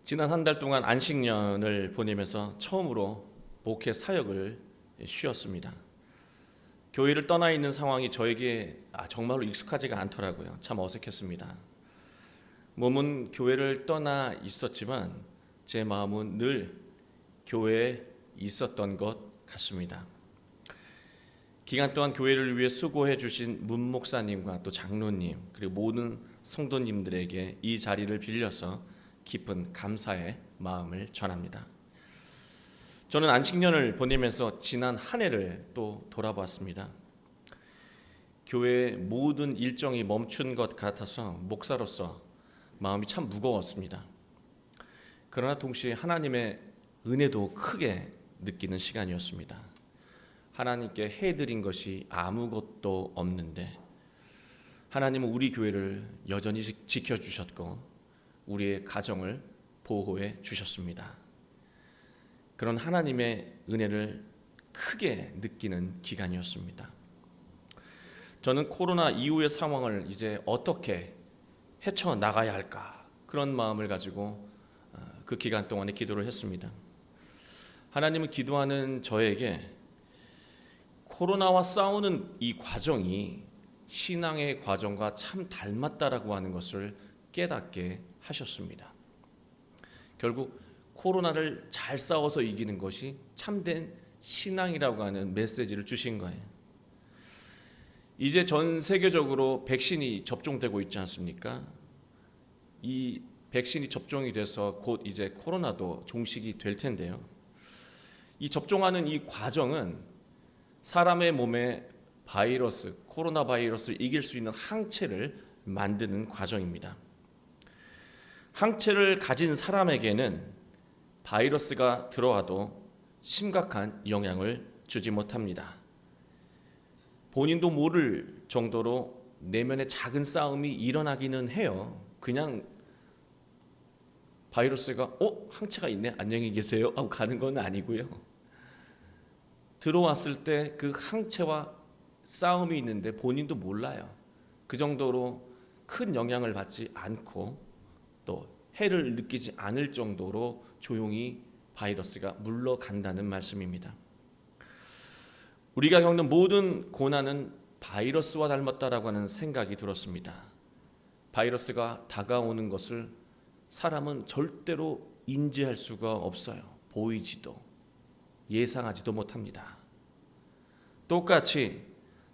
지난 한 달 동안 안식년을 보내면서 처음으로 목회 사역을 쉬었습니다. 교회를 떠나 있는 상황이 저에게 정말로 익숙하지가 않더라고요. 참 어색했습니다. 몸은 교회를 떠나 있었지만 제 마음은 늘 교회에 있었던 것 같습니다. 기간 동안 교회를 위해 수고해 주신 문 목사님과 또 장로님 그리고 모든 성도님들에게 이 자리를 빌려서 깊은 감사의 마음을 전합니다. 저는 안식년을 보내면서 지난 한 해를 또 돌아보았습니다. 교회의 모든 일정이 멈춘 것 같아서 목사로서 마음이 참 무거웠습니다. 그러나 동시에 하나님의 은혜도 크게 느끼는 시간이었습니다. 하나님께 해드린 것이 아무것도 없는데 하나님은 우리 교회를 여전히 지켜주셨고 우리의 가정을 보호해 주셨습니다. 그런 하나님의 은혜를 크게 느끼는 기간이었습니다. 저는 코로나 이후의 상황을 이제 어떻게 헤쳐나가야 할까 그런 마음을 가지고 그 기간 동안에 기도를 했습니다. 하나님은 기도하는 저에게 코로나와 싸우는 이 과정이 신앙의 과정과 참 닮았다라고 하는 것을 깨닫게 하셨습니다. 결국 코로나를 잘 싸워서 이기는 것이 참된 신앙이라고 하는 메시지를 주신 거예요. 이제 전 세계적으로 백신이 접종되고 있지 않습니까? 이 백신이 접종이 돼서 곧 이제 코로나도 종식이 될 텐데요. 이 접종하는 이 과정은 사람의 몸에 바이러스, 코로나 바이러스를 이길 수 있는 항체를 만드는 과정입니다. 항체를 가진 사람에게는 바이러스가 들어와도 심각한 영향을 주지 못합니다. 본인도 모를 정도로 내면에 작은 싸움이 일어나기는 해요. 그냥 바이러스가 항체가 있네, 안녕히 계세요 하고 가는 건 아니고요. 들어왔을 때 그 항체와 싸움이 있는데 본인도 몰라요. 그 정도로 큰 영향을 받지 않고 또 해를 느끼지 않을 정도로 조용히 바이러스가 물러간다는 말씀입니다. 우리가 겪는 모든 고난은 바이러스와 닮았다라고 하는 생각이 들었습니다. 바이러스가 다가오는 것을 사람은 절대로 인지할 수가 없어요. 보이지도 예상하지도 못합니다. 똑같이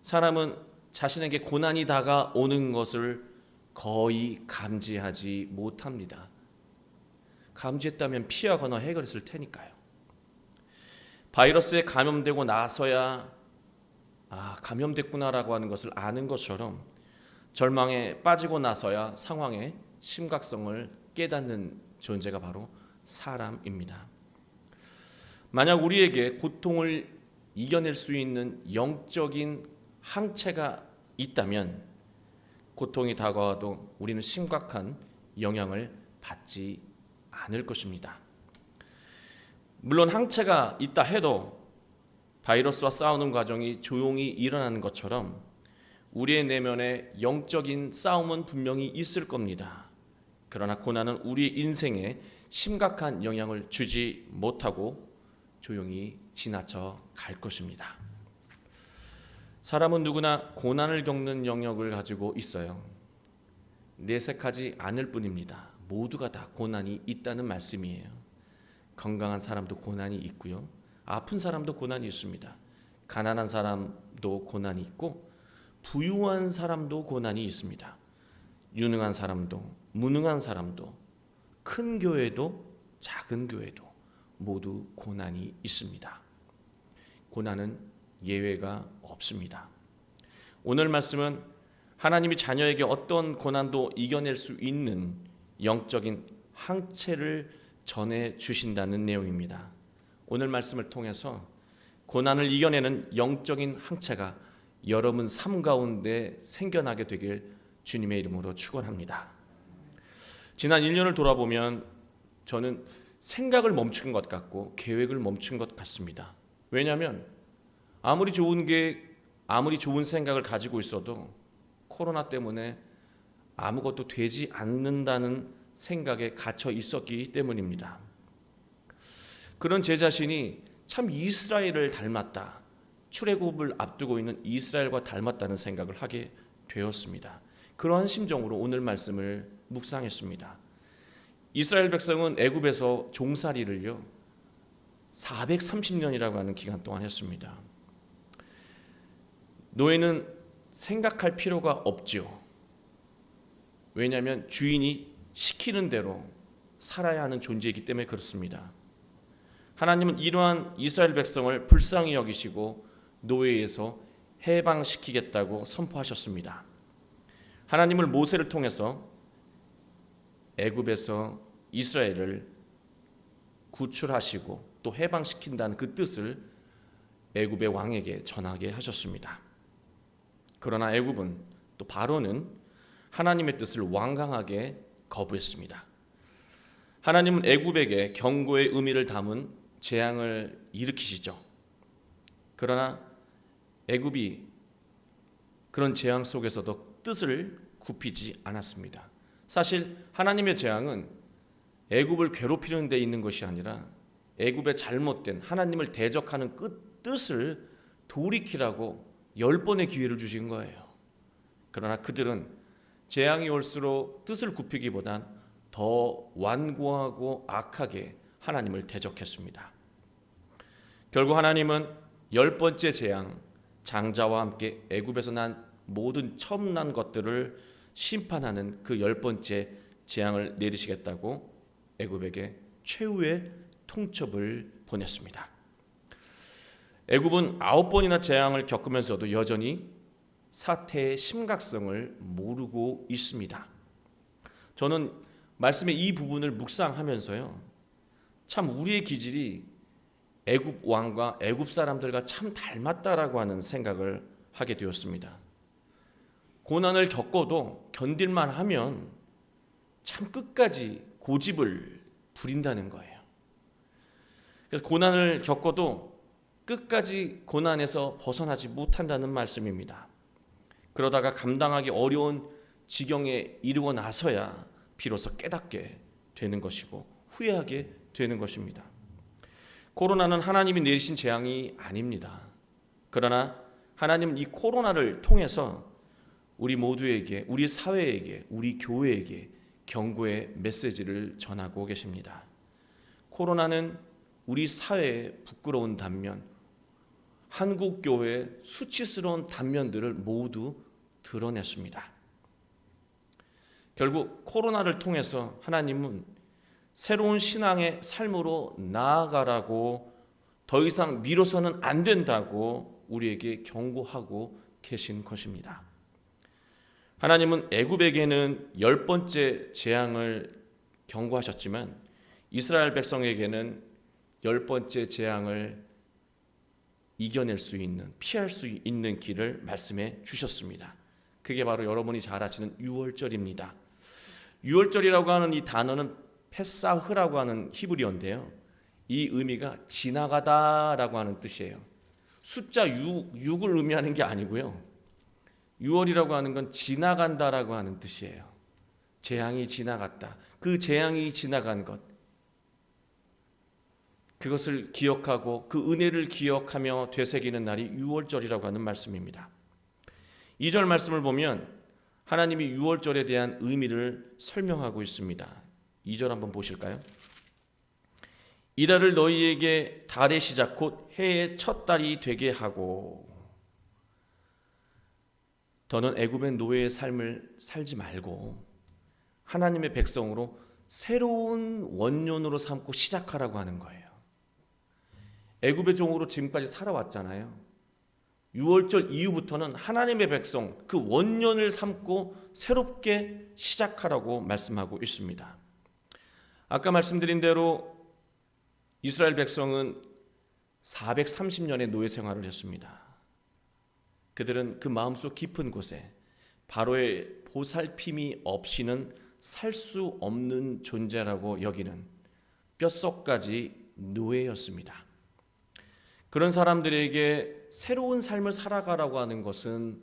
사람은 자신에게 고난이 다가오는 것을 거의 감지하지 못합니다. 감지했다면 피하거나 해결했을 테니까요. 바이러스에 감염되고 나서야 감염됐구나라고 하는 것을 아는 것처럼 절망에 빠지고 나서야 상황의 심각성을 깨닫는 존재가 바로 사람입니다. 만약 우리에게 고통을 이겨낼 수 있는 영적인 항체가 있다면 고통이 다가와도 우리는 심각한 영향을 받지 않을 것입니다. 물론 항체가 있다 해도 바이러스와 싸우는 과정이 조용히 일어나는 것처럼 우리의 내면에 영적인 싸움은 분명히 있을 겁니다. 그러나 고난은 우리 인생에 심각한 영향을 주지 못하고 조용히 지나쳐 갈 것입니다. 사람은 누구나 고난을 겪는 영역을 가지고 있어요. 내색하지 않을 뿐입니다. 모두가 다 고난이 있다는 말씀이에요. 건강한 사람도 고난이 있고요. 아픈 사람도 고난이 있습니다. 가난한 사람도 고난이 있고 부유한 사람도 고난이 있습니다. 유능한 사람도 무능한 사람도 큰 교회도 작은 교회도 모두 고난이 있습니다. 고난은 예외가 없습니다. 오늘 말씀은 하나님이 자녀에게 어떤 고난도 이겨낼 수 있는 영적인 항체를 전해 주신다는 내용입니다. 오늘 말씀을 통해서 고난을 이겨내는 영적인 항체가 여러분 삶 가운데 생겨나게 되길 주님의 이름으로 축원합니다. 지난 1년을 돌아보면 저는 생각을 멈춘 것 같고 계획을 멈춘 것 같습니다. 왜냐하면 아무리 좋은 계획, 아무리 좋은 생각을 가지고 있어도 코로나 때문에 아무것도 되지 않는다는 생각에 갇혀 있었기 때문입니다. 그런 제 자신이 참 이스라엘을 닮았다, 출애굽을 앞두고 있는 이스라엘과 닮았다는 생각을 하게 되었습니다. 그러한 심정으로 오늘 말씀을 묵상했습니다. 이스라엘 백성은 애굽에서 종살이를요 430년이라고 하는 기간 동안 했습니다. 노예는 생각할 필요가 없죠. 왜냐하면 주인이 시키는 대로 살아야 하는 존재이기 때문에 그렇습니다. 하나님은 이러한 이스라엘 백성을 불쌍히 여기시고 노예에서 해방시키겠다고 선포하셨습니다. 하나님을 모세를 통해서 애굽에서 이스라엘을 구출하시고 또 해방시킨다는 그 뜻을 애굽의 왕에게 전하게 하셨습니다. 그러나 애굽은 또 바로는 하나님의 뜻을 완강하게 거부했습니다. 하나님은 애굽에게 경고의 의미를 담은 재앙을 일으키시죠. 그러나 애굽이 그런 재앙 속에서도 뜻을 굽히지 않았습니다. 사실 하나님의 재앙은 애굽을 괴롭히는 데 있는 것이 아니라 애굽의 잘못된 하나님을 대적하는 그 뜻을 돌이키라고 10번의 기회를 주신 거예요. 그러나 그들은 재앙이 올수록 뜻을 굽히기보단 더 완고하고 악하게 하나님을 대적했습니다. 결국 하나님은 10번째 재앙, 장자와 함께 애굽에서 난 모든 처음 난 것들을 심판하는 그 10번째 재앙을 내리시겠다고 애굽에게 최후의 통첩을 보냈습니다. 애굽은 9번이나 재앙을 겪으면서도 여전히 사태의 심각성을 모르고 있습니다. 저는 말씀의 이 부분을 묵상하면서요, 참 우리의 기질이 애굽 왕과 애굽 사람들과 참 닮았다라고 하는 생각을 하게 되었습니다. 고난을 겪어도 견딜만 하면 참 끝까지 고집을 부린다는 거예요. 그래서 고난을 겪어도 끝까지 고난에서 벗어나지 못한다는 말씀입니다. 그러다가 감당하기 어려운 지경에 이르고 나서야 비로소 깨닫게 되는 것이고 후회하게 되는 것입니다. 코로나는 하나님이 내리신 재앙이 아닙니다. 그러나 하나님은 이 코로나를 통해서 우리 모두에게, 우리 사회에게, 우리 교회에게 경고의 메시지를 전하고 계십니다. 코로나는 우리 사회의 부끄러운 단면, 한국 교회의 수치스러운 단면들을 모두 드러냈습니다. 결국 코로나를 통해서 하나님은 새로운 신앙의 삶으로 나아가라고, 더 이상 미뤄서는 안 된다고 우리에게 경고하고 계신 것입니다. 하나님은 애굽에게는 10번째 재앙을 경고하셨지만 이스라엘 백성에게는 10번째 재앙을 이겨낼 수 있는, 피할 수 있는 길을 말씀해 주셨습니다. 그게 바로 여러분이 잘 아시는 유월절입니다. 유월절이라고 하는 이 단어는 페사흐라고 하는 히브리어인데요, 이 의미가 지나가다라고 하는 뜻이에요. 숫자 6을 의미하는 게 아니고요, 6월이라고 하는 건 지나간다라고 하는 뜻이에요. 재앙이 지나갔다. 그 재앙이 지나간 것, 그것을 기억하고 그 은혜를 기억하며 되새기는 날이 유월절이라고 하는 말씀입니다. 2절 말씀을 보면 하나님이 유월절에 대한 의미를 설명하고 있습니다. 2절 한번 보실까요? 이달을 너희에게 달의 시작 곧 해의 첫 달이 되게 하고, 더는 애굽의 노예의 삶을 살지 말고 하나님의 백성으로 새로운 원년으로 삼고 시작하라고 하는 거예요. 애굽의 종으로 지금까지 살아왔잖아요. 유월절 이후부터는 하나님의 백성, 그 원년을 삼고 새롭게 시작하라고 말씀하고 있습니다. 아까 말씀드린 대로 이스라엘 백성은 430년의 노예 생활을 했습니다. 그들은 그 마음속 깊은 곳에 바로의 보살핌이 없이는 살 수 없는 존재라고 여기는 뼛속까지 노예였습니다. 그런 사람들에게 새로운 삶을 살아가라고 하는 것은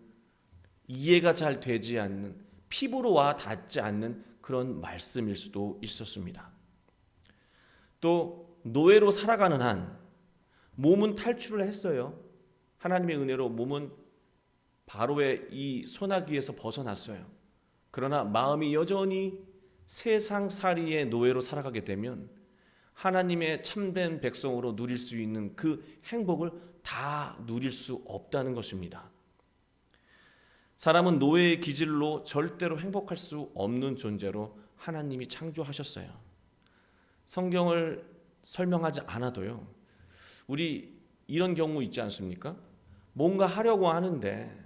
이해가 잘 되지 않는, 피부로 와 닿지 않는 그런 말씀일 수도 있었습니다. 또 노예로 살아가는 한 몸은 탈출을 했어요. 하나님의 은혜로 몸은 바로의 이 소나기에서 벗어났어요. 그러나 마음이 여전히 세상살이의 노예로 살아가게 되면 하나님의 참된 백성으로 누릴 수 있는 그 행복을 다 누릴 수 없다는 것입니다. 사람은 노예의 기질로 절대로 행복할 수 없는 존재로 하나님이 창조하셨어요. 성경을 설명하지 않아도요, 우리 이런 경우 있지 않습니까? 뭔가 하려고 하는데,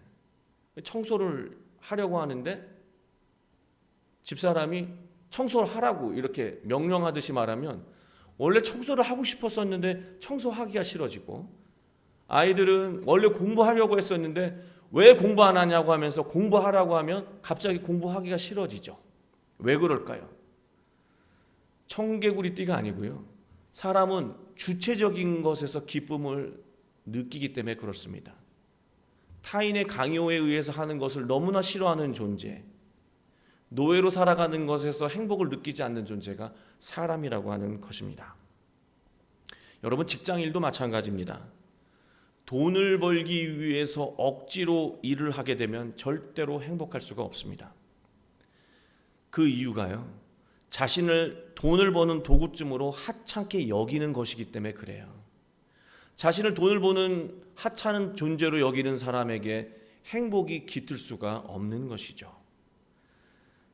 청소를 하려고 하는데 집사람이 청소를 하라고 이렇게 명령하듯이 말하면 원래 청소를 하고 싶었었는데 청소하기가 싫어지고, 아이들은 원래 공부하려고 했었는데 왜 공부 안 하냐고 하면서 공부하라고 하면 갑자기 공부하기가 싫어지죠. 왜 그럴까요? 청개구리띠가 아니고요, 사람은 주체적인 것에서 기쁨을 느끼기 때문에 그렇습니다. 타인의 강요에 의해서 하는 것을 너무나 싫어하는 존재, 노예로 살아가는 것에서 행복을 느끼지 않는 존재가 사람이라고 하는 것입니다. 여러분, 직장일도 마찬가지입니다. 돈을 벌기 위해서 억지로 일을 하게 되면 절대로 행복할 수가 없습니다. 그 이유가요, 자신을 돈을 버는 도구쯤으로 하찮게 여기는 것이기 때문에 그래요. 자신을 돈을 버는 하찮은 존재로 여기는 사람에게 행복이 깃들 수가 없는 것이죠.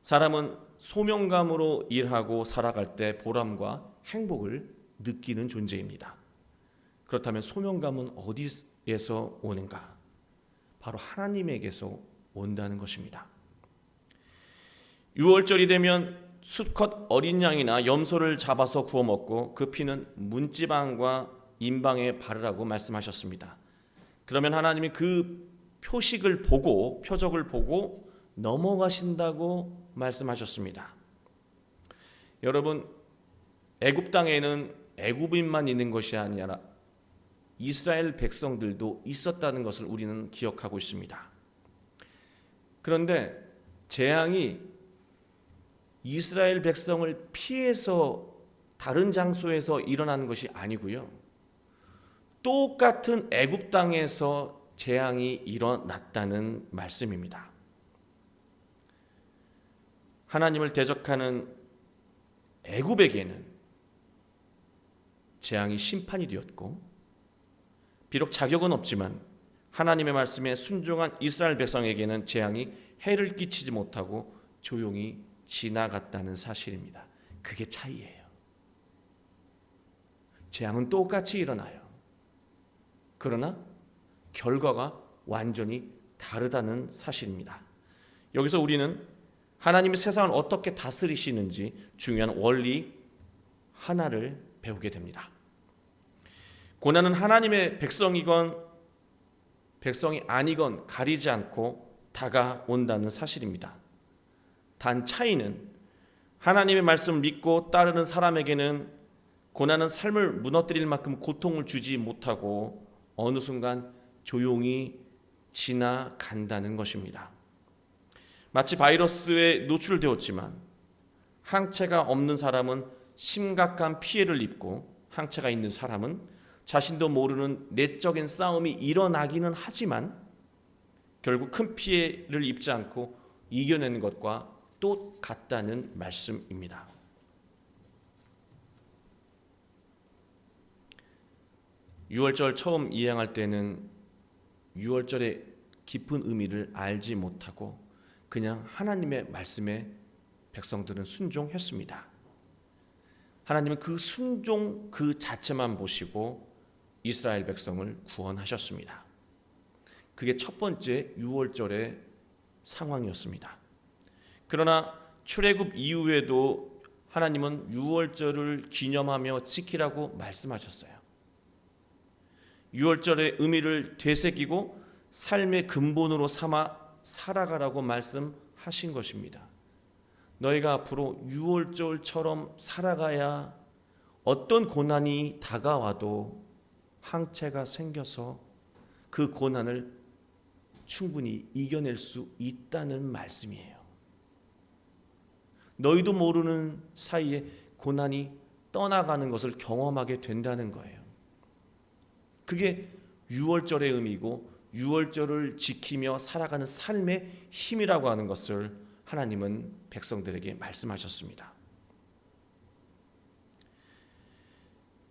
사람은 소명감으로 일하고 살아갈 때 보람과 행복을 느끼는 존재입니다. 그렇다면 소명감은 어디에서 오는가? 바로 하나님에게서 온다는 것입니다. 6월절이 되면 수컷 어린 양이나 염소를 잡아서 구워 먹고 그 피는 문지방과 임방에 바르라고 말씀하셨습니다. 그러면 하나님이 그 표적을 보고 넘어가신다고 말씀하셨습니다. 여러분, 애굽 땅에는 애굽인만 있는 것이 아니라 이스라엘 백성들도 있었다는 것을 우리는 기억하고 있습니다. 그런데 재앙이 이스라엘 백성을 피해서 다른 장소에서 일어나는 것이 아니고요, 똑같은 애굽 땅에서 재앙이 일어났다는 말씀입니다. 하나님을 대적하는 애굽에게는 재앙이 심판이 되었고, 비록 자격은 없지만 하나님의 말씀에 순종한 이스라엘 백성에게는 재앙이 해를 끼치지 못하고 조용히 지나갔다는 사실입니다. 그게 차이예요. 재앙은 똑같이 일어나요. 그러나 결과가 완전히 다르다는 사실입니다. 여기서 우리는 하나님이 세상을 어떻게 다스리시는지 중요한 원리 하나를 배우게 됩니다. 고난은 하나님의 백성이건 백성이 아니건 가리지 않고 다가온다는 사실입니다. 단 차이는 하나님의 말씀을 믿고 따르는 사람에게는 고난은 삶을 무너뜨릴 만큼 고통을 주지 못하고 어느 순간 조용히 지나간다는 것입니다. 마치 바이러스에 노출되었지만 항체가 없는 사람은 심각한 피해를 입고, 항체가 있는 사람은 자신도 모르는 내적인 싸움이 일어나기는 하지만 결국 큰 피해를 입지 않고 이겨내는 것과 똑같다는 말씀입니다. 유월절 처음 이행할 때는 유월절의 깊은 의미를 알지 못하고 그냥 하나님의 말씀에 백성들은 순종했습니다. 하나님은 그 순종 그 자체만 보시고 이스라엘 백성을 구원하셨습니다. 그게 첫 번째 유월절의 상황이었습니다. 그러나 출애굽 이후에도 하나님은 유월절을 기념하며 지키라고 말씀하셨어요. 유월절의 의미를 되새기고 삶의 근본으로 삼아 살아가라고 말씀하신 것입니다. 너희가 앞으로 유월절처럼 살아가야 어떤 고난이 다가와도 항체가 생겨서 그 고난을 충분히 이겨낼 수 있다는 말씀이에요. 너희도 모르는 사이에 고난이 떠나가는 것을 경험하게 된다는 거예요. 그게 유월절의 의미고 유월절을 지키며 살아가는 삶의 힘이라고 하는 것을 하나님은 백성들에게 말씀하셨습니다.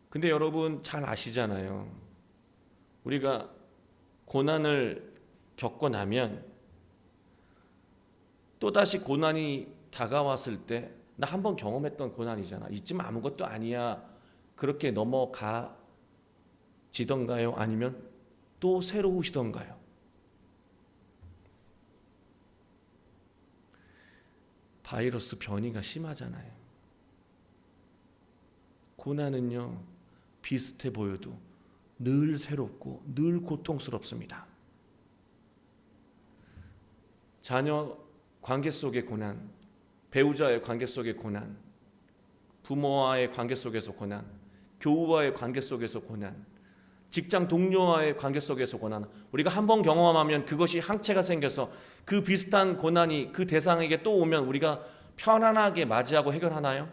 근데 여러분 잘 아시잖아요. 우리가 고난을 겪고 나면 또다시 고난이 다가왔을 때 나 한 번 경험했던 고난이잖아. 이쯤 아무것도 아니야. 그렇게 넘어가지던가요? 아니면 또 새로우시던가요? 바이러스 변이가 심하잖아요. 고난은요, 비슷해 보여도 늘 새롭고 늘 고통스럽습니다. 자녀 관계 속의 고난, 배우자의 관계 속의 고난, 부모와의 관계 속에서 고난, 교우와의 관계 속에서 고난, 직장 동료와의 관계 속에서 고난, 우리가 한 번 경험하면 그것이 항체가 생겨서 그 비슷한 고난이 그 대상에게 또 오면 우리가 편안하게 맞이하고 해결하나요?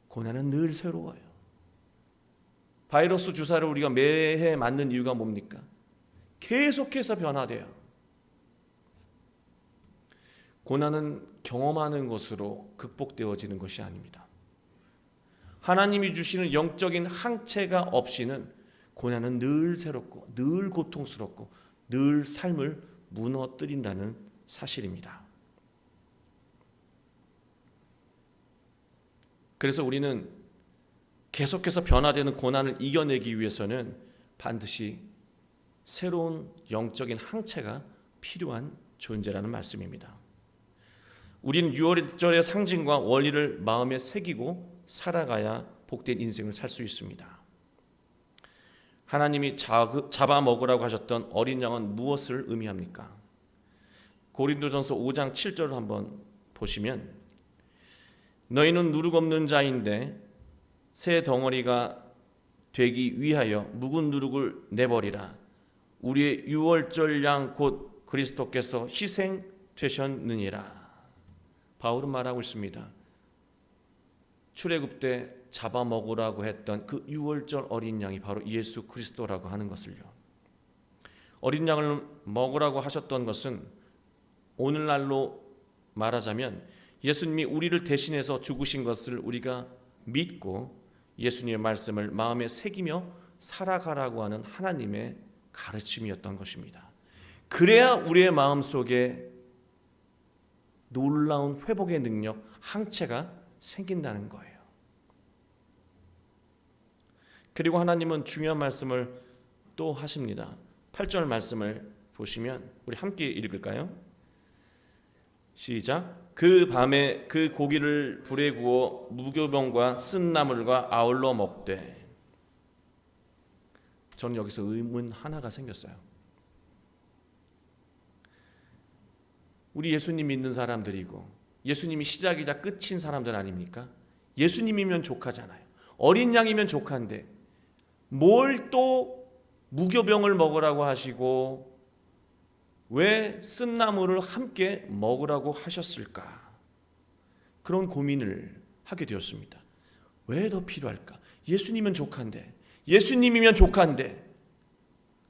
고난은 늘 새로워요. 바이러스 주사를 우리가 매해 맞는 이유가 뭡니까? 계속해서 변화돼요. 고난은 경험하는 것으로 극복되어지는 것이 아닙니다. 하나님이 주시는 영적인 항체가 없이는 고난은 늘 새롭고 늘 고통스럽고 늘 삶을 무너뜨린다는 사실입니다. 그래서 우리는 계속해서 변화되는 고난을 이겨내기 위해서는 반드시 새로운 영적인 항체가 필요한 존재라는 말씀입니다. 우리는 유월절의 상징과 원리를 마음에 새기고 살아가야 복된 인생을 살 수 있습니다. 하나님이 잡아먹으라고 하셨던 어린 양은 무엇을 의미합니까? 고린도전서 5장 7절을 한번 보시면 너희는 누룩 없는 자인데 새 덩어리가 되기 위하여 묵은 누룩을 내버리라. 우리의 유월절 양 곧 그리스도께서 희생되셨느니라. 바울은 말하고 있습니다. 출애굽 때 잡아먹으라고 했던 그 유월절 어린 양이 바로 예수 그리스도라고 하는 것을요. 어린 양을 먹으라고 하셨던 것은 오늘날로 말하자면 예수님이 우리를 대신해서 죽으신 것을 우리가 믿고 예수님의 말씀을 마음에 새기며 살아가라고 하는 하나님의 가르침이었던 것입니다. 그래야 우리의 마음속에 놀라운 회복의 능력, 항체가 생긴다는 거예요. 그리고 하나님은 중요한 말씀을 또 하십니다. 8절 말씀을 보시면 우리 함께 읽을까요? 시작. 그 밤에 그 고기를 불에 구워 무교병과 쓴 나물과 아울러 먹되. 저는 여기서 의문 하나가 생겼어요. 우리 예수님 믿는 사람들이고 예수님이 시작이자 끝인 사람들 아닙니까? 예수님이면 족하잖아요. 어린 양이면 족한데 뭘 또 무교병을 먹으라고 하시고 왜 쓴나물을 함께 먹으라고 하셨을까? 그런 고민을 하게 되었습니다. 왜 더 필요할까? 예수님이면 족한데, 예수님이면 족한데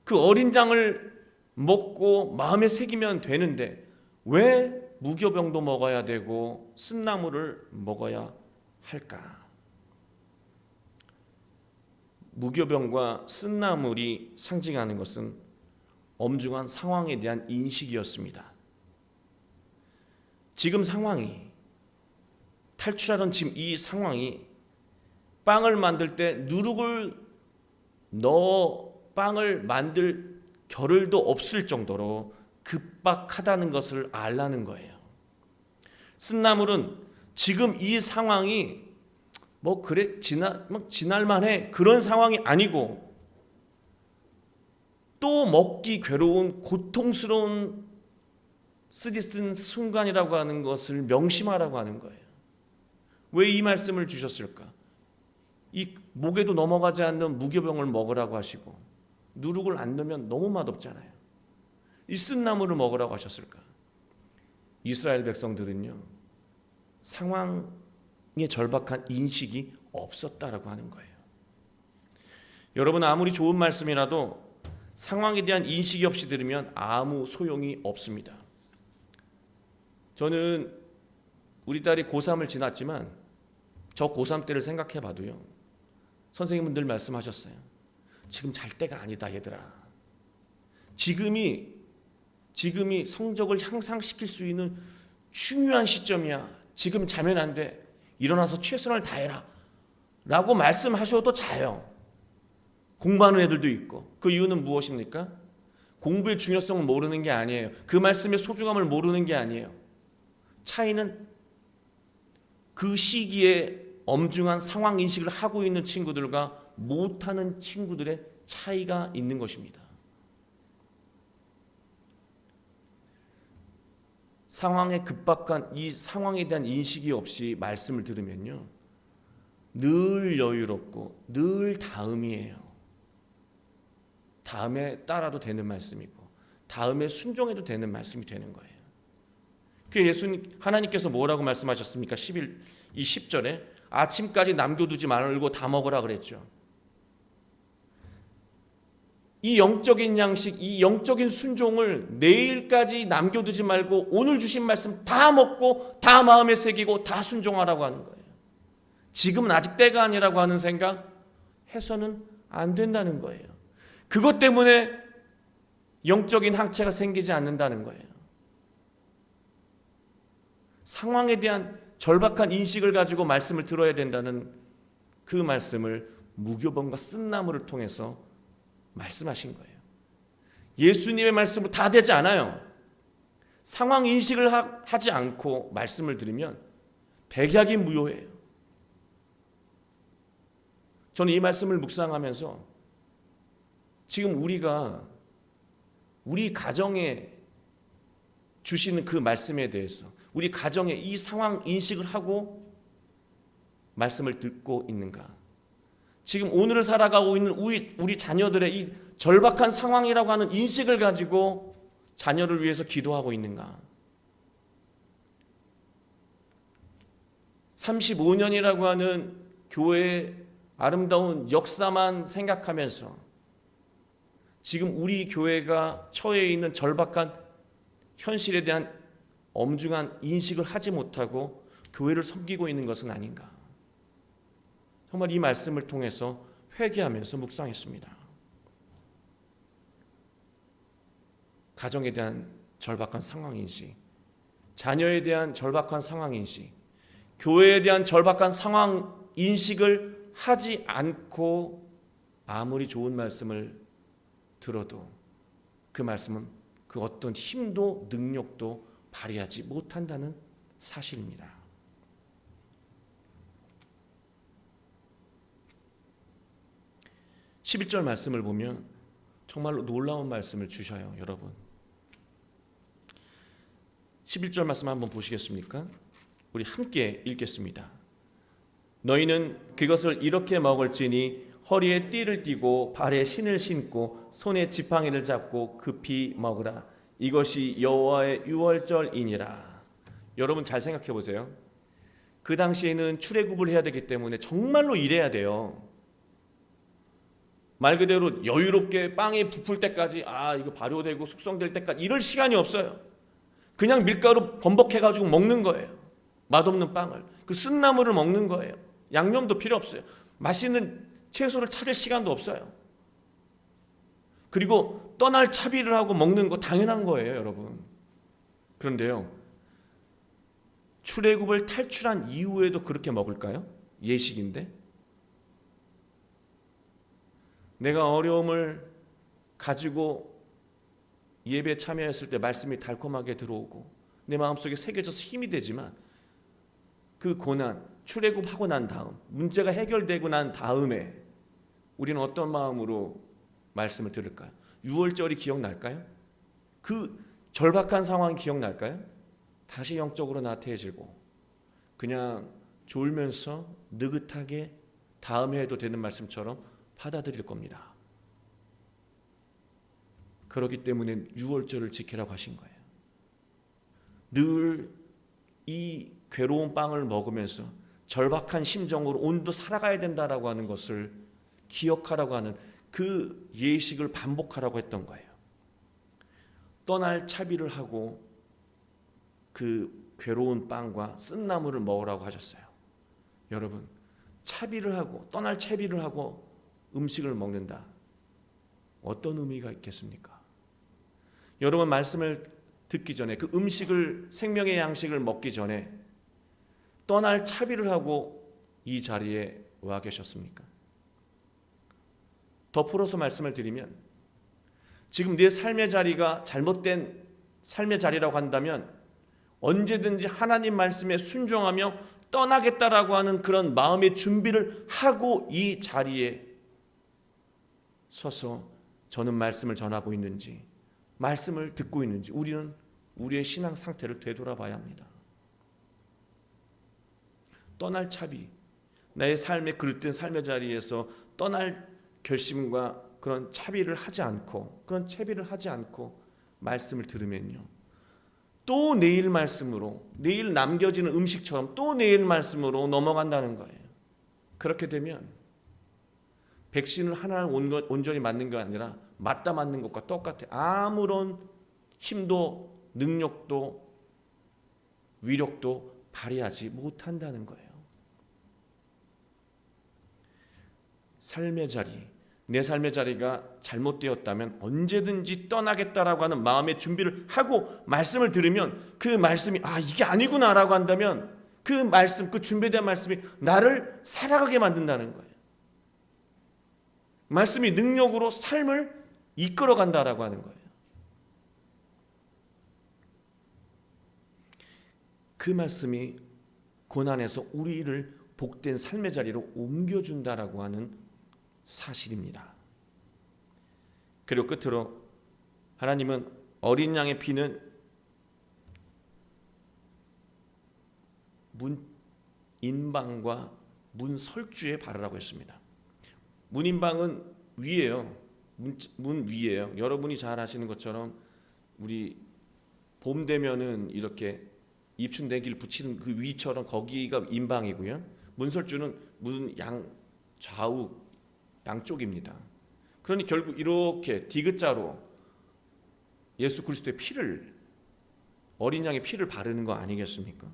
그 어린 양을 먹고 마음에 새기면 되는데 왜 무교병도 먹어야 되고 쓴나물을 먹어야 할까? 무교병과 쓴나물이 상징하는 것은 엄중한 상황에 대한 인식이었습니다. 지금 상황이, 탈출하던 지금 이 상황이 빵을 만들 때 누룩을 넣어 빵을 만들 겨를도 없을 정도로 급박하다는 것을 알라는 거예요. 쓴나물은 지금 이 상황이 뭐 그래 지날만해 그런 상황이 아니고 또 먹기 괴로운 고통스러운 쓰디쓴 순간이라고 하는 것을 명심하라고 하는 거예요. 왜 이 말씀을 주셨을까? 이 목에도 넘어가지 않는 무교병을 먹으라고 하시고 누룩을 안 넣으면 너무 맛없잖아요. 이 쓴나물을 먹으라고 하셨을까? 이스라엘 백성들은요, 상황의 절박한 인식이 없었다라고 하는 거예요. 여러분, 아무리 좋은 말씀이라도 상황에 대한 인식이 없이 들으면 아무 소용이 없습니다. 저는 우리 딸이 고3을 지났지만 저 고3 때를 생각해 봐도요, 선생님은 늘 말씀하셨어요. 지금 잘 때가 아니다 얘들아. 지금이 성적을 향상시킬 수 있는 중요한 시점이야. 지금 자면 안 돼. 일어나서 최선을 다해라 라고 말씀하셔도 자요. 공부하는 애들도 있고. 그 이유는 무엇입니까? 공부의 중요성을 모르는 게 아니에요. 그 말씀의 소중함을 모르는 게 아니에요. 차이는 그 시기에 엄중한 상황 인식을 하고 있는 친구들과 못하는 친구들의 차이가 있는 것입니다. 상황에 급박한 이 상황에 대한 인식이 없이 말씀을 들으면요, 늘 여유롭고 늘 다음이에요. 다음에 따라도 되는 말씀이고 다음에 순종해도 되는 말씀이 되는 거예요. 그 하나님께서 뭐라고 말씀하셨습니까? 10절에 아침까지 남겨두지 말고 다 먹으라 그랬죠. 이 영적인 양식, 이 영적인 순종을 내일까지 남겨두지 말고 오늘 주신 말씀 다 먹고 다 마음에 새기고 다 순종하라고 하는 거예요. 지금은 아직 때가 아니라고 하는 생각 해서는 안 된다는 거예요. 그것 때문에 영적인 항체가 생기지 않는다는 거예요. 상황에 대한 절박한 인식을 가지고 말씀을 들어야 된다는 그 말씀을 무교본과 쓴나무를 통해서 말씀하신 거예요. 예수님의 말씀으로 다 되지 않아요. 상황 인식을 하지 않고 말씀을 들으면 백약이 무효해요. 저는 이 말씀을 묵상하면서 지금 우리 가정에 주시는 그 말씀에 대해서 우리 가정에 이 상황 인식을 하고 말씀을 듣고 있는가? 지금 오늘을 살아가고 있는 우리 자녀들의 이 절박한 상황이라고 하는 인식을 가지고 자녀를 위해서 기도하고 있는가? 35년이라고 하는 교회의 아름다운 역사만 생각하면서 지금 우리 교회가 처해 있는 절박한 현실에 대한 엄중한 인식을 하지 못하고 교회를 섬기고 있는 것은 아닌가? 정말 이 말씀을 통해서 회개하면서 묵상했습니다. 가정에 대한 절박한 상황인식, 자녀에 대한 절박한 상황인식, 교회에 대한 절박한 상황인식을 하지 않고 아무리 좋은 말씀을 들어도 그 말씀은 그 어떤 힘도 능력도 발휘하지 못한다는 사실입니다. 11절 말씀을 보면 정말로 놀라운 말씀을 주셔요, 여러분. 11절 말씀 한번 보시겠습니까? 우리 함께 읽겠습니다. 너희는 그것을 이렇게 먹을지니 허리에 띠를 띠고 발에 신을 신고 손에 지팡이를 잡고 급히 먹으라. 이것이 여호와의 유월절이니라. 여러분 잘 생각해 보세요. 그 당시에는 출애굽을 해야 되기 때문에 정말로 일해야 돼요. 말 그대로 여유롭게 빵이 부풀 때까지 이거 발효되고 숙성될 때까지 이럴 시간이 없어요. 그냥 밀가루 범벅해가지고 먹는 거예요. 맛없는 빵을. 그 쓴나물을 먹는 거예요. 양념도 필요 없어요. 맛있는 채소를 찾을 시간도 없어요. 그리고 떠날 차비를 하고 먹는 거 당연한 거예요, 여러분. 그런데요, 출애굽을 탈출한 이후에도 그렇게 먹을까요? 예식인데. 내가 어려움을 가지고 예배에 참여했을 때 말씀이 달콤하게 들어오고 내 마음속에 새겨져서 힘이 되지만 그 고난, 출애굽하고 난 다음, 문제가 해결되고 난 다음에 우리는 어떤 마음으로 말씀을 들을까요? 유월절이 기억날까요? 그 절박한 상황이 기억날까요? 다시 영적으로 나태해지고 그냥 졸면서 느긋하게 다음에 해도 되는 말씀처럼 받아들일 겁니다. 그렇기 때문에 유월절을 지키라고 하신 거예요. 늘 이 괴로운 빵을 먹으면서 절박한 심정으로 오늘도 살아가야 된다라고 하는 것을 기억하라고 하는 그 예식을 반복하라고 했던 거예요. 떠날 차비를 하고 그 괴로운 빵과 쓴나물을 먹으라고 하셨어요. 여러분, 차비를 하고 떠날 차비를 하고 음식을 먹는다. 어떤 의미가 있겠습니까? 여러분, 말씀을 듣기 전에 그 음식을, 생명의 양식을 먹기 전에 떠날 차비를 하고 이 자리에 와 계셨습니까? 더 풀어서 말씀을 드리면, 지금 내 삶의 자리가 잘못된 삶의 자리라고 한다면 언제든지 하나님 말씀에 순종하며 떠나겠다라고 하는 그런 마음의 준비를 하고 이 자리에 서서 저는 말씀을 전하고 있는지, 말씀을 듣고 있는지 우리는 우리의 신앙 상태를 되돌아봐야 합니다. 떠날 차비, 나의 삶의 그릇된 삶의 자리에서 떠날 결심과 그런 차비를 하지 않고, 그런 채비를 하지 않고 말씀을 들으면요, 또 내일 말씀으로, 내일 남겨지는 음식처럼 또 내일 말씀으로 넘어간다는 거예요. 그렇게 되면 백신을 하나를 온전히 맞는 게 아니라 맞다 맞는 것과 똑같아요. 아무런 힘도 능력도 위력도 발휘하지 못한다는 거예요. 삶의 자리, 내 삶의 자리가 잘못되었다면 언제든지 떠나겠다라고 하는 마음의 준비를 하고 말씀을 들으면 그 말씀이 이게 아니구나라고 한다면 그 말씀, 그 준비된 말씀이 나를 살아가게 만든다는 거예요. 말씀이 능력으로 삶을 이끌어간다라고 하는 거예요. 그 말씀이 고난에서 우리를 복된 삶의 자리로 옮겨준다라고 하는 사실입니다. 그리고 끝으로 하나님은 어린 양의 피는 문인방과 문설주에 바르라고 했습니다. 문인방은 위에요. 문 위에요. 여러분이 잘 아시는 것처럼 우리 봄 되면은 이렇게 입춘대기를 붙이는 그 위처럼 거기가 인방이고요. 문설주는 문 좌우 양쪽입니다. 그러니 결국 이렇게 디귿자로 예수 그리스도의 피를, 어린 양의 피를 바르는 거 아니겠습니까?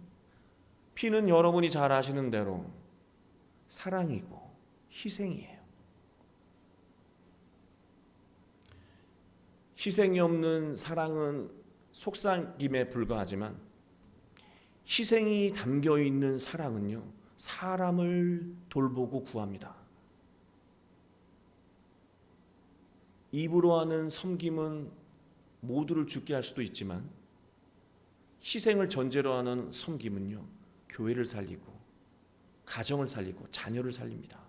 피는 여러분이 잘 아시는 대로 사랑이고 희생이에요. 희생이 없는 사랑은 속삭임에 불과하지만 희생이 담겨있는 사랑은요, 사람을 돌보고 구합니다. 입으로 하는 섬김은 모두를 죽게 할 수도 있지만 희생을 전제로 하는 섬김은요, 교회를 살리고 가정을 살리고 자녀를 살립니다.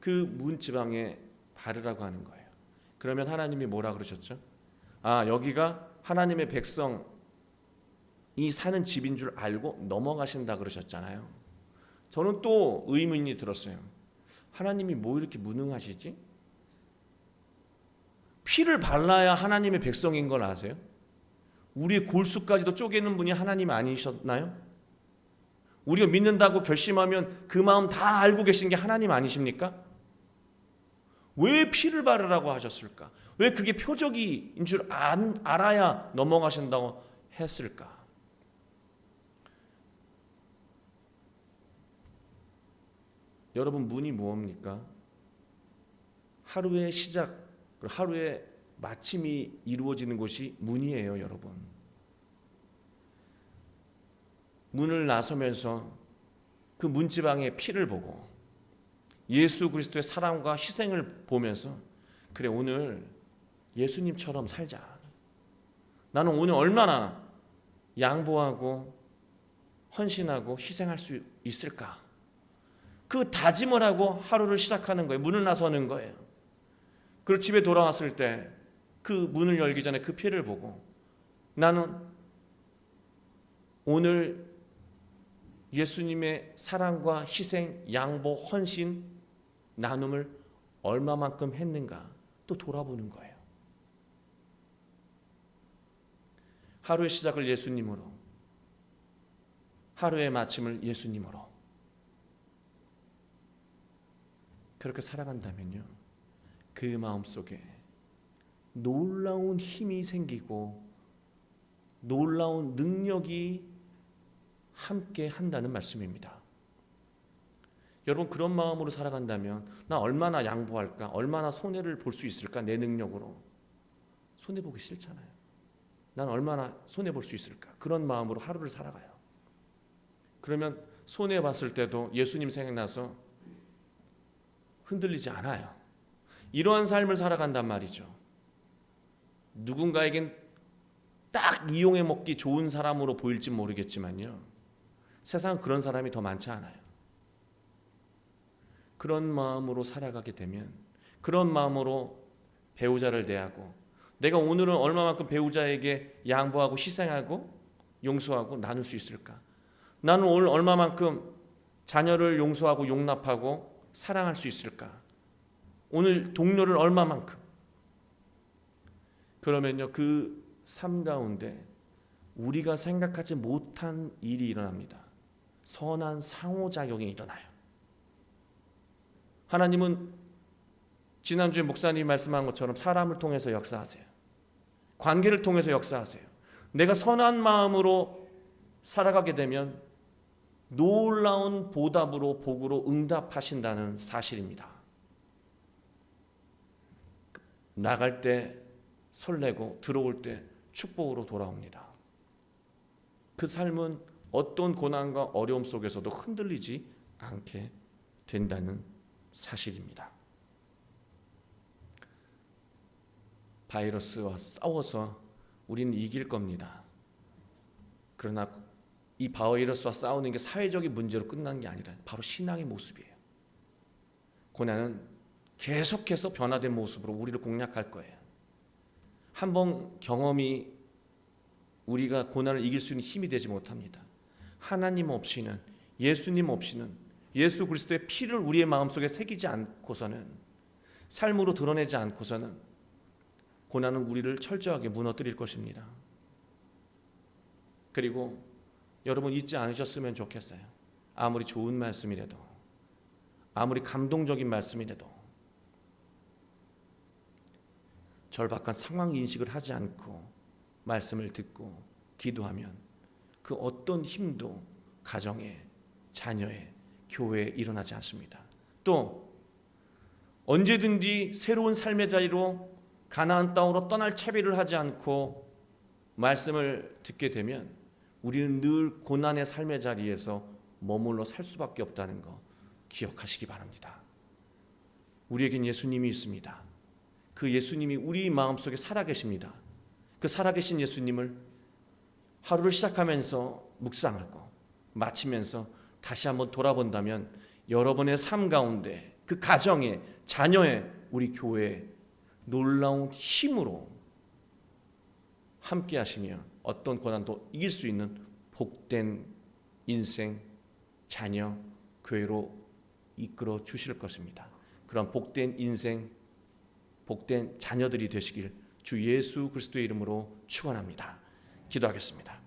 그 문지방에 바르라고 하는 거예요. 그러면 하나님이 뭐라 그러셨죠? 여기가 하나님의 백성이 사는 집인 줄 알고 넘어가신다 그러셨잖아요. 저는 또 의문이 들었어요. 하나님이 뭐 이렇게 무능하시지? 피를 발라야 하나님의 백성인 걸 아세요? 우리의 골수까지도 쪼개는 분이 하나님 아니셨나요? 우리가 믿는다고 결심하면 그 마음 다 알고 계신 게 하나님 아니십니까? 왜 피를 바르라고 하셨을까? 왜 그게 표적인 줄 알아야 넘어가신다고 했을까? 여러분, 문이 무엇입니까? 하루의 시작, 하루의 마침이 이루어지는 곳이 문이에요, 여러분. 문을 나서면서 그 문지방의 피를 보고 예수 그리스도의 사랑과 희생을 보면서, 그래, 오늘 예수님처럼 살자. 나는 오늘 얼마나 양보하고 헌신하고 희생할 수 있을까? 그 다짐을 하고 하루를 시작하는 거예요. 문을 나서는 거예요. 그리고 집에 돌아왔을 때 그 문을 열기 전에 그 피를 보고, 나는 오늘 예수님의 사랑과 희생, 양보, 헌신, 나눔을 얼마만큼 했는가 또 돌아보는 거예요. 하루의 시작을 예수님으로, 하루의 마침을 예수님으로 그렇게 살아간다면요, 그 마음속에 놀라운 힘이 생기고 놀라운 능력이 함께 한다는 말씀입니다. 여러분, 그런 마음으로 살아간다면 나 얼마나 양보할까? 얼마나 손해를 볼 수 있을까? 내 능력으로. 손해보기 싫잖아요. 난 얼마나 손해볼 수 있을까? 그런 마음으로 하루를 살아가요. 그러면 손해봤을 때도 예수님 생각나서 흔들리지 않아요. 이러한 삶을 살아간단 말이죠. 누군가에겐 딱 이용해 먹기 좋은 사람으로 보일지 모르겠지만요, 세상은 그런 사람이 더 많지 않아요. 그런 마음으로 살아가게 되면, 그런 마음으로 배우자를 대하고, 내가 오늘은 얼마만큼 배우자에게 양보하고 희생하고 용서하고 나눌 수 있을까? 나는 오늘 얼마만큼 자녀를 용서하고 용납하고 사랑할 수 있을까? 오늘 동료를 얼마만큼? 그러면요, 그 삶 가운데 우리가 생각하지 못한 일이 일어납니다. 선한 상호작용이 일어나요. 하나님은 지난주에 목사님이 말씀한 것처럼 사람을 통해서 역사하세요. 관계를 통해서 역사하세요. 내가 선한 마음으로 살아가게 되면 놀라운 보답으로, 복으로 응답하신다는 사실입니다. 나갈 때 설레고 들어올 때 축복으로 돌아옵니다. 그 삶은 어떤 고난과 어려움 속에서도 흔들리지 않게 된다는 사실입니다. 바이러스와 싸워서 우리는 이길 겁니다. 그러나 이 바이러스와 싸우는 게 사회적인 문제로 끝난 게 아니라 바로 신앙의 모습이에요. 고난은 계속해서 변화된 모습으로 우리를 공략할 거예요. 한번 경험이 우리가 고난을 이길 수 있는 힘이 되지 못합니다. 하나님 없이는, 예수님 없이는, 예수 그리스도의 피를 우리의 마음속에 새기지 않고서는, 삶으로 드러내지 않고서는 고난은 우리를 철저하게 무너뜨릴 것입니다. 그리고 여러분 잊지 않으셨으면 좋겠어요. 아무리 좋은 말씀이라도, 아무리 감동적인 말씀이라도 절박한 상황 인식을 하지 않고 말씀을 듣고 기도하면 그 어떤 힘도 가정에, 자녀에, 교회에 일어나지 않습니다. 또 언제든지 새로운 삶의 자리로 가나안 땅으로 떠날 채비를 하지 않고 말씀을 듣게 되면 우리는 늘 고난의 삶의 자리에서 머물러 살 수밖에 없다는 거 기억하시기 바랍니다. 우리에겐 예수님이 있습니다. 그 예수님이 우리 마음속에 살아계십니다. 그 살아계신 예수님을 하루를 시작하면서 묵상하고 마치면서 다시 한번 돌아본다면 여러분의 삶 가운데, 그 가정에, 자녀에, 우리 교회에 놀라운 힘으로 함께 하시며 어떤 고난도 이길 수 있는 복된 인생, 자녀, 교회로 이끌어 주실 것입니다. 그런 복된 인생, 복된 자녀들이 되시길 주 예수 그리스도의 이름으로 축원합니다. 기도하겠습니다.